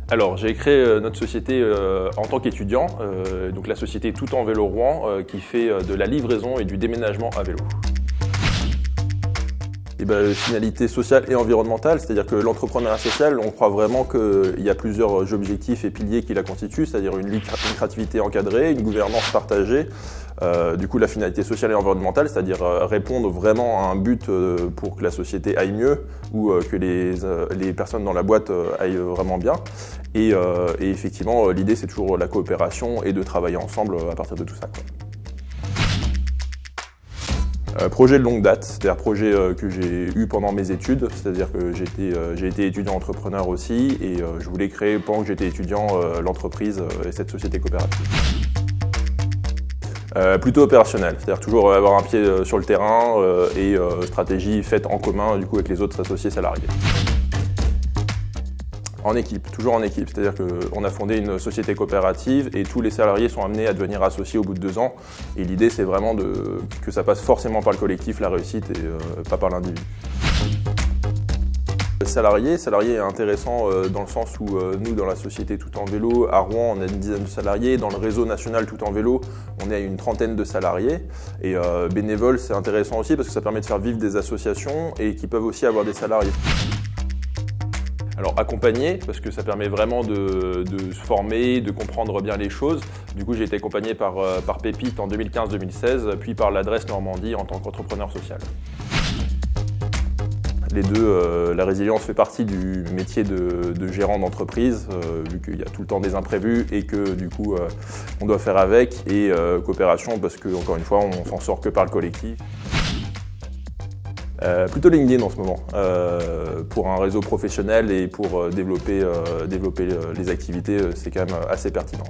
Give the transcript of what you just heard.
Alors, j'ai créé notre société en tant qu'étudiant, donc la société Tout en Vélo Rouen, qui fait de la livraison et du déménagement à vélo. Finalité sociale et environnementale, c'est-à-dire que l'entrepreneuriat social, on croit vraiment qu'il y a plusieurs objectifs et piliers qui la constituent, c'est-à-dire une créativité encadrée, une gouvernance partagée, du coup la finalité sociale et environnementale, c'est-à-dire répondre vraiment à un but pour que la société aille mieux ou que les personnes dans la boîte aillent vraiment bien. Et effectivement, l'idée c'est toujours la coopération et de travailler ensemble à partir de tout ça, quoi. Projet de longue date, c'est-à-dire projet que j'ai eu pendant mes études, c'est-à-dire que j'ai été étudiant entrepreneur aussi et je voulais créer pendant que j'étais étudiant l'entreprise et cette société coopérative. Plutôt opérationnel, c'est-à-dire toujours avoir un pied sur le terrain et stratégie faite en commun du coup avec les autres associés salariés. En équipe, toujours en équipe, c'est-à-dire qu'on a fondé une société coopérative et tous les salariés sont amenés à devenir associés au bout de 2 ans. Et l'idée c'est vraiment que ça passe forcément par le collectif, la réussite, et pas par l'individu. Salarié est intéressant dans le sens où nous, dans la société Tout en Vélo, à Rouen, on a une dizaine de salariés. Dans le réseau national Tout en Vélo, on est à une trentaine de salariés. Et bénévole, c'est intéressant aussi parce que ça permet de faire vivre des associations et qui peuvent aussi avoir des salariés. Alors accompagner, parce que ça permet vraiment de se former, de comprendre bien les choses. Du coup, j'ai été accompagné par Pépite en 2015-2016, puis par l'adresse Normandie en tant qu'entrepreneur social. Les deux, la résilience fait partie du métier de gérant d'entreprise, vu qu'il y a tout le temps des imprévus et que du coup, on doit faire avec. Et coopération, parce que encore une fois, on s'en sort que par le collectif. Plutôt LinkedIn en ce moment, pour un réseau professionnel et pour développer les activités, c'est quand même assez pertinent.